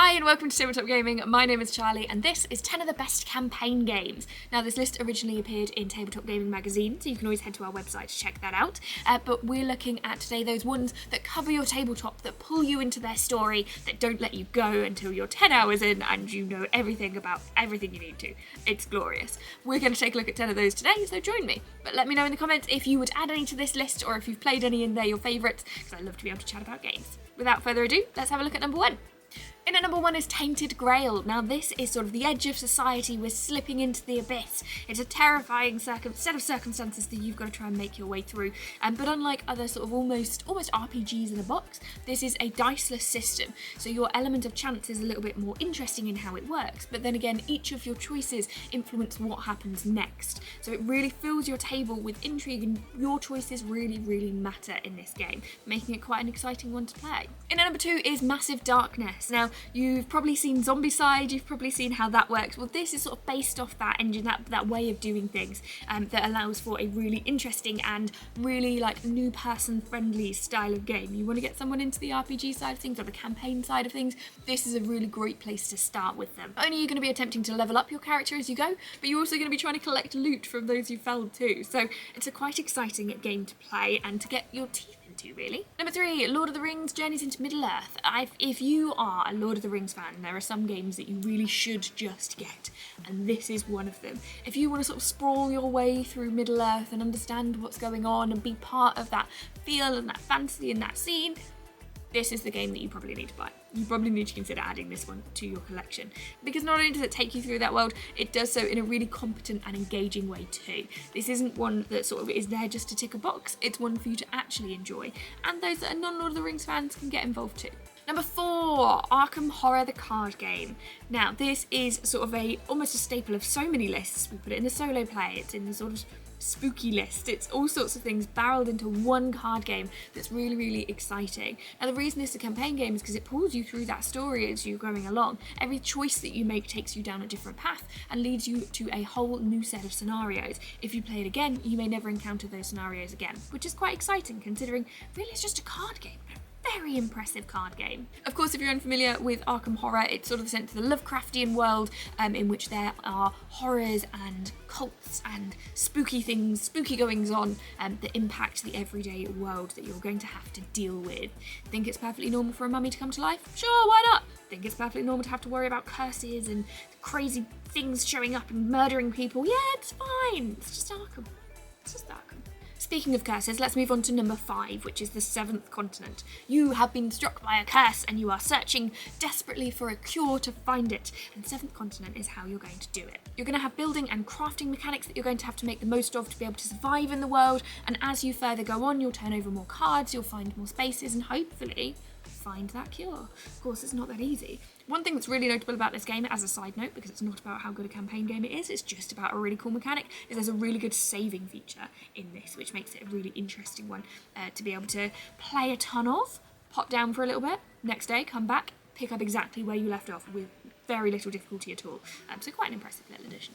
Hi and welcome to Tabletop Gaming. My name is Charlie and this is 10 of the best campaign games. Now this list originally appeared in Tabletop Gaming magazine, so you can always head to our website to check that out. But we're looking at today those ones that cover your tabletop, that pull you into their story, that don't let you go until you're 10 hours in and you know everything about everything you need to. It's glorious. We're going to take a look at 10 of those today, so join me. But let me know in the comments if you would add any to this list or if you've played any and they're your favourites, because I love to be able to chat about games. Without further ado, let's have a look at number 1. In at number 1 is Tainted Grail. Now this is sort of the edge of society. We're slipping into the abyss. It's a terrifying set of circumstances that you've got to try and make your way through. But unlike other sort of almost RPGs in a box, this is a diceless system. So your element of chance is a little bit more interesting in how it works. But then again, each of your choices influence what happens next. So it really fills your table with intrigue, and your choices really matter in this game, making it quite an exciting one to play. In at number 2 is Massive Darkness. Now, you've probably seen Zombicide, you've probably seen how that works. Well, this is sort of based off that engine, that way of doing things that allows for a really interesting and really like new person friendly style of game. You want to get someone into the RPG side of things or the campaign side of things, this is a really great place to start with them. Not only are you going to be attempting to level up your character as you go, but you're also going to be trying to collect loot from those you felled too. So it's a quite exciting game to play and to get your teeth into, really. Number 3, Lord of the Rings Journeys into Middle-earth. If you are a Lord of the Rings fan, there are some games that you really should just get, and this is one of them. If you want to sort of sprawl your way through Middle-earth and understand what's going on and be part of that feel and that fantasy and that scene, this is the game that you probably need to buy. You probably need to consider adding this one to your collection, because not only does it take you through that world, it does so in a really competent and engaging way too. This isn't one that sort of is there just to tick a box, it's one for you to actually enjoy, and those that are non-Lord of the Rings fans can get involved too. Number 4, Arkham Horror the card game. Now this is sort of almost a staple of so many lists. We put it in the solo play, it's in the sort of spooky list, it's all sorts of things barreled into one card game that's really exciting. Now the reason it's a campaign game is because it pulls you through that story as you're going along. Every choice that you make takes you down a different path and leads you to a whole new set of scenarios. If you play it again, you may never encounter those scenarios again, which is quite exciting considering really it's just a card game. Very impressive card game. Of course, if you're unfamiliar with Arkham Horror, it's sort of sent to the Lovecraftian world in which there are horrors and cults and spooky things, spooky goings on that impact the everyday world that you're going to have to deal with. Think it's perfectly normal for a mummy to come to life? Sure, why not? Think it's perfectly normal to have to worry about curses and crazy things showing up and murdering people? Yeah, it's fine. It's just Arkham. It's just Arkham. Speaking of curses, let's move on to number 5, which is the 7th continent. You have been struck by a curse and you are searching desperately for a cure to find it, and 7th continent is how you're going to do it. You're going to have building and crafting mechanics that you're going to have to make the most of to be able to survive in the world, and as you further go on, you'll turn over more cards, you'll find more spaces, and hopefully find that cure. Of course, it's not that easy. One thing that's really notable about this game, as a side note, because it's not about how good a campaign game it is, it's just about a really cool mechanic, is there's a really good saving feature in this, which makes it a really interesting one to be able to play a ton of, pop down for a little bit, next day, come back, pick up exactly where you left off with very little difficulty at all. So quite an impressive little addition.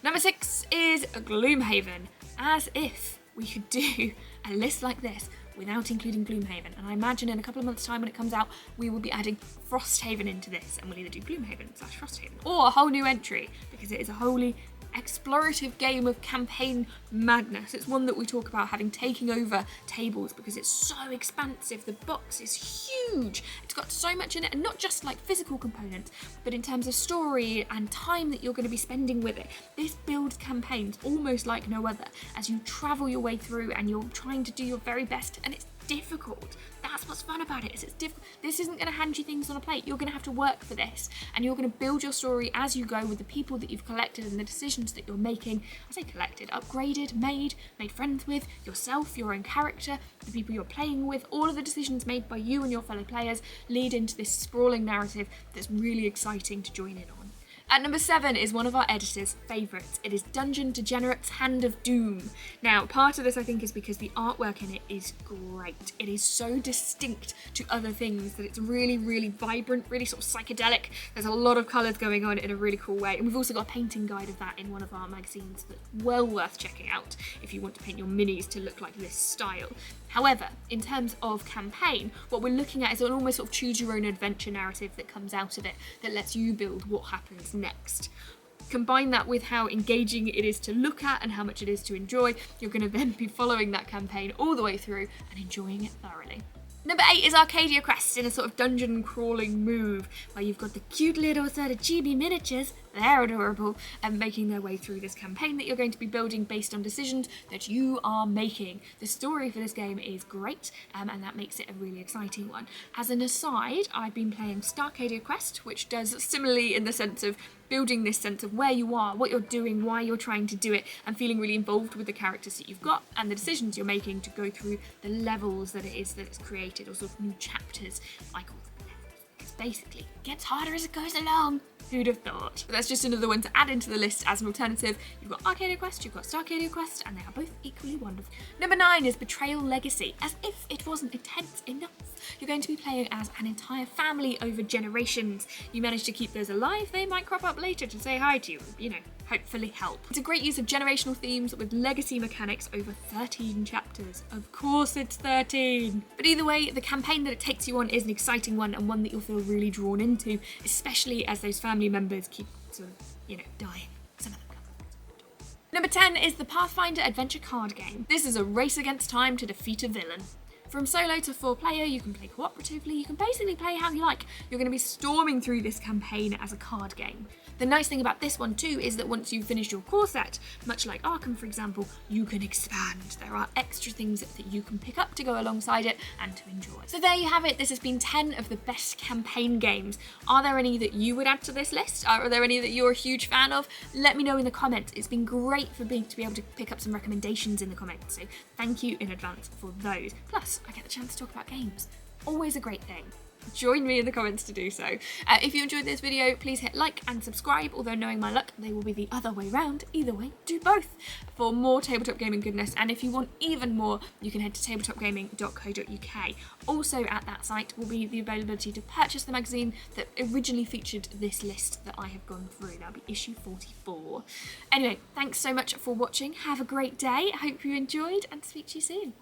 Number 6 is Gloomhaven. As if we could do a list like this without including Gloomhaven, and I imagine in a couple of months' time when it comes out, we will be adding Frosthaven into this, and we'll either do Gloomhaven/Frosthaven, or a whole new entry, because it is a wholly explorative game of campaign madness. It's one that we talk about having taking over tables because it's so expansive. The box is huge. It's got so much in it, and not just like physical components, but in terms of story and time that you're going to be spending with it. This builds campaigns almost like no other as you travel your way through and you're trying to do your very best, and it's difficult. That's what's fun about it, is it's difficult. This isn't going to hand you things on a plate. You're going to have to work for this, and you're going to build your story as you go with the people that you've collected and the decisions that you're making. I say collected, upgraded, made friends with, yourself, your own character, the people you're playing with. All of the decisions made by you and your fellow players lead into this sprawling narrative that's really exciting to join in on. At number 7 is one of our editor's favourites. It is Dungeon Degenerates Hand of Doom. Now, part of this I think is because the artwork in it is great. It is so distinct to other things that it's really, really vibrant, really sort of psychedelic. There's a lot of colours going on in a really cool way. And we've also got a painting guide of that in one of our magazines that's well worth checking out if you want to paint your minis to look like this style. However, in terms of campaign, what we're looking at is an almost sort of choose your own adventure narrative that comes out of it that lets you build what happens next. Combine that with how engaging it is to look at and how much it is to enjoy, you're going to then be following that campaign all the way through and enjoying it thoroughly. Number 8 is Arcadia Quest in a sort of dungeon crawling move where you've got the cute little sort of chibi miniatures, they're adorable, and making their way through this campaign that you're going to be building based on decisions that you are making. The story for this game is great, and that makes it a really exciting one. As an aside, I've been playing Arcadia Quest, which does similarly in the sense of building this sense of where you are, what you're doing, why you're trying to do it, and feeling really involved with the characters that you've got and the decisions you're making to go through the levels that it's created, or sort of new chapters, I call them levels, because basically it gets harder as it goes along. Who'd have thought? But that's just another one to add into the list as an alternative. You've got Arcadia Quest, you've got Arcadia Quest, and they are both equally wonderful. Number 9 is Betrayal Legacy. As if it wasn't intense enough, you're going to be playing as an entire family over generations. You manage to keep those alive, they might crop up later to say hi to you, you know, hopefully help. It's a great use of generational themes with legacy mechanics over 13 chapters. Of course it's 13! But either way, the campaign that it takes you on is an exciting one and one that you'll feel really drawn into, especially as those family members keep sort of, you know, dying. Some of them come. Number 10 is the Pathfinder adventure card game. This is a race against time to defeat a villain. From solo to 4-player, you can play cooperatively, you can basically play how you like. You're going to be storming through this campaign as a card game. The nice thing about this one too is that once you've finished your core set, much like Arkham for example, you can expand. There are extra things that you can pick up to go alongside it and to enjoy. So there you have it, this has been 10 of the best campaign games. Are there any that you would add to this list? Are there any that you're a huge fan of? Let me know in the comments. It's been great for me to be able to pick up some recommendations in the comments, so thank you in advance for those. Plus, I get the chance to talk about games. Always a great thing. Join me in the comments to do so. If you enjoyed this video, please hit like and subscribe, although knowing my luck, they will be the other way round. Either way, do both for more tabletop gaming goodness. And if you want even more, you can head to tabletopgaming.co.uk. Also at that site will be the availability to purchase the magazine that originally featured this list that I have gone through. That'll be issue 44. Anyway, thanks so much for watching. Have a great day. I hope you enjoyed and speak to you soon.